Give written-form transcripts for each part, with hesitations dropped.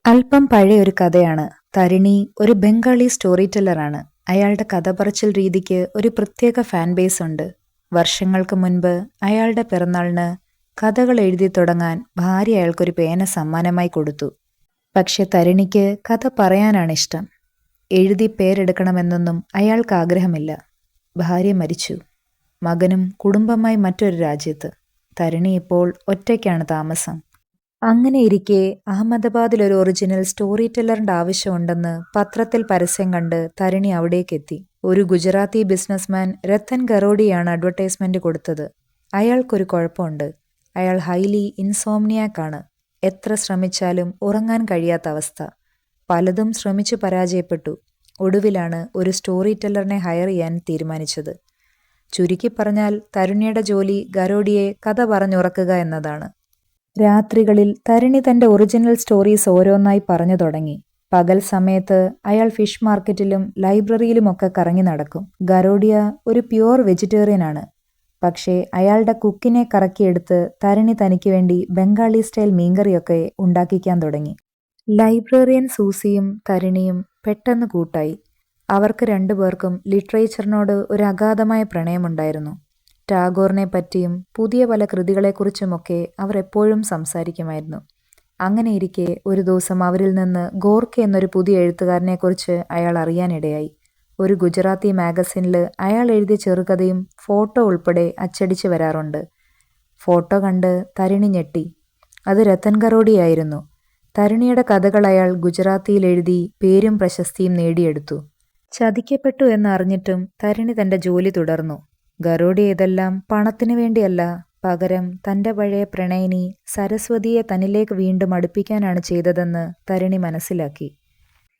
അല്പം പഴയ ഒരു കഥയാണ്. തരിണി ഒരു ബംഗാളി സ്റ്റോറി ടെല്ലറാണ്. അയാളുടെ കഥ പറച്ചിൽ രീതിക്ക് ഒരു പ്രത്യേക ഫാൻ ബേസ് ഉണ്ട്. വർഷങ്ങൾക്ക് മുൻപ് അയാളുടെ പിറന്നാളിന് കഥകൾ എഴുതി തുടങ്ങാൻ ഭാര്യ അയാൾക്കൊരു പേന സമ്മാനമായി കൊടുത്തു. പക്ഷെ തരിണിക്ക് കഥ പറയാനാണ് ഇഷ്ടം. എഴുതി പേരെടുക്കണമെന്നൊന്നും അയാൾക്ക് ആഗ്രഹമില്ല. ഭാര്യ മരിച്ചു. മകനും കുടുംബമായി മറ്റൊരു രാജ്യത്ത്. തരിണി ഇപ്പോൾ ഒറ്റയ്ക്കാണ് താമസം. അങ്ങനെയിരിക്കെ അഹമ്മദാബാദിൽ ഒരു ഒറിജിനൽ സ്റ്റോറി ടെല്ലറിന്റെ ആവശ്യമുണ്ടെന്ന് പത്രത്തിൽ പരസ്യം കണ്ട് തരിണി അവിടേക്കെത്തി. ഒരു ഗുജറാത്തി ബിസിനസ്മാൻ രത്തൻ ഗറോഡിയാണ് അഡ്വർടൈസ്മെന്റ് കൊടുത്തത്. അയാൾക്കൊരു കുഴപ്പമുണ്ട്. അയാൾ ഹൈലി ഇൻസോംനിയാക് ആണ്. എത്ര ശ്രമിച്ചാലും ഉറങ്ങാൻ കഴിയാത്ത അവസ്ഥ. പലതും ശ്രമിച്ചു പരാജയപ്പെട്ടു. ഒടുവിലാണ് ഒരു സ്റ്റോറി ടെല്ലറിനെ ഹയർ ചെയ്യാൻ തീരുമാനിച്ചത്. ചുരുക്കി പറഞ്ഞാൽ തരുണിയുടെ ജോലി ഗറോഡിയെ കഥ പറഞ്ഞുറക്കുക എന്നതാണ്. രാത്രികളിൽ തരിണി തന്റെ ഒറിജിനൽ സ്റ്റോറീസ് ഓരോന്നായി പറഞ്ഞു തുടങ്ങി. പകൽ സമയത്ത് അയാൾ ഫിഷ് മാർക്കറ്റിലും ലൈബ്രറിയിലുമൊക്കെ കറങ്ങി നടക്കും. ഗറോഡിയ ഒരു പ്യുവർ വെജിറ്റേറിയൻ ആണ്. പക്ഷേ അയാളുടെ കുക്കിനെ കറക്കിയെടുത്ത് തരിണി തനിക്ക് വേണ്ടി ബംഗാളി സ്റ്റൈൽ മീൻകറിയൊക്കെ ഉണ്ടാക്കിക്കാൻ തുടങ്ങി. ലൈബ്രറിയൻ സൂസിയും തരിണിയും പെട്ടെന്ന് കൂട്ടായി. അവർക്ക് രണ്ടുപേർക്കും ലിറ്ററേച്ചറിനോട് ഒരു അഗാധമായ പ്രണയമുണ്ടായിരുന്നു. ടാഗോറിനെ പറ്റിയും പുതിയ പല കൃതികളെക്കുറിച്ചുമൊക്കെ അവർ എപ്പോഴും സംസാരിക്കുമായിരുന്നു. അങ്ങനെയിരിക്കെ ഒരു ദിവസം അവരിൽ നിന്ന് ഗോർഖെ എന്നൊരു പുതിയ എഴുത്തുകാരനെക്കുറിച്ച് അയാൾ അറിയാനിടയായി. ഒരു ഗുജറാത്തി മാഗസിനിൽ അയാൾ എഴുതിയ ചെറുകഥയും ഫോട്ടോ ഉൾപ്പെടെ അച്ചടിച്ച് വരാറുണ്ട്. ഫോട്ടോ കണ്ട് തരിണി ഞെട്ടി. അത് രത്തൻ ഗറോഡിയായിരുന്നു. തരിണിയുടെ കഥകൾ അയാൾ ഗുജറാത്തിയിൽ എഴുതി പേരും പ്രശസ്തിയും നേടിയെടുത്തു. ചതിക്കപ്പെട്ടു എന്നറിഞ്ഞിട്ടും തരിണി തന്റെ ജോലി തുടർന്നു. ഗറോഡി ഇതെല്ലാം പണത്തിനു വേണ്ടിയല്ല, പകരം തന്റെ പഴയ പ്രണയിനി സരസ്വതിയെ തന്നിലേക്ക് വീണ്ടും അടുപ്പിക്കാനാണ് ചെയ്തതെന്ന് തരിണി മനസ്സിലാക്കി.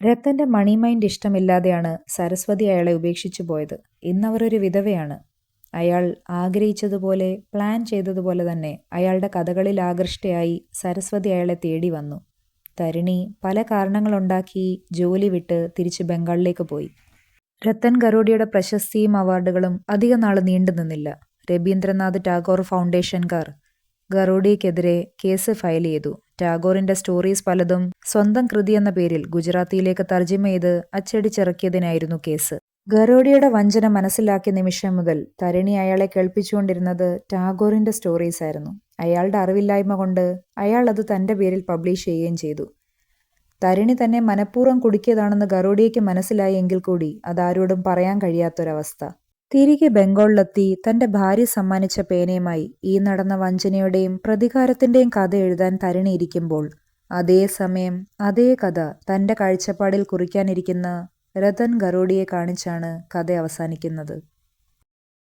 രത്തന്റെ മണി മൈൻഡ് ഇഷ്ടമില്ലാതെയാണ് സരസ്വതി അയാളെ ഉപേക്ഷിച്ചു പോയത്. ഇന്നവരൊരു വിധവയാണ്. അയാൾ ആഗ്രഹിച്ചതുപോലെ പ്ലാൻ ചെയ്തതുപോലെ തന്നെ അയാളുടെ കഥകളിൽ ആകൃഷ്ടയായി സരസ്വതി അയാളെ തേടി വന്നു. തരിണി പല കാരണങ്ങളുണ്ടാക്കി ജോലി വിട്ട് തിരിച്ച് ബംഗാളിലേക്ക് പോയി. രത്തൻ ഗറോഡിയുടെ പ്രശസ്തിയും അവാർഡുകളും അധിക നാൾ നീണ്ടു നിന്നില്ല. രബീന്ദ്രനാഥ് ടാഗോർ ഫൗണ്ടേഷൻകാർ ഗറോഡിക്കെതിരെ കേസ് ഫയൽ ചെയ്തു. ടാഗോറിന്റെ സ്റ്റോറീസ് പലതും സ്വന്തം കൃതി എന്ന പേരിൽ ഗുജറാത്തിയിലേക്ക് തർജിമ ചെയ്ത് അച്ചടിച്ചിറക്കിയതിനായിരുന്നു കേസ്. ഗറോഡിയുടെ വഞ്ചന മനസ്സിലാക്കിയ നിമിഷം മുതൽ തരിണി അയാളെ കേൾപ്പിച്ചുകൊണ്ടിരുന്നത് ടാഗോറിന്റെ സ്റ്റോറീസ് ആയിരുന്നു. അയാളുടെ അറിവില്ലായ്മ കൊണ്ട് അയാൾ അത് തന്റെ പേരിൽ പബ്ലിഷ് ചെയ്യുകയും ചെയ്തു. തരിണി തന്നെ മനഃപൂർവ്വം കുടുക്കിയതാണെന്ന് ഗറോഡിയയ്ക്ക് മനസ്സിലായി എങ്കിൽ കൂടി അതാരോടും പറയാൻ കഴിയാത്തൊരവസ്ഥ. തിരികെ ബംഗാളിലെത്തി തന്റെ ഭാര്യ സമ്മാനിച്ച പേനയുമായി ഈ നടന്ന വഞ്ചനയുടെയും പ്രതികാരത്തിന്റെയും കഥ എഴുതാൻ തരിണി ഇരിക്കുമ്പോൾ അതേ സമയം അതേ കഥ തന്റെ കാഴ്ചപ്പാടിൽ കുറിക്കാനിരിക്കുന്ന രത്തൻ ഗറോഡിയെ കാണിച്ചാണ് കഥ അവസാനിക്കുന്നത്.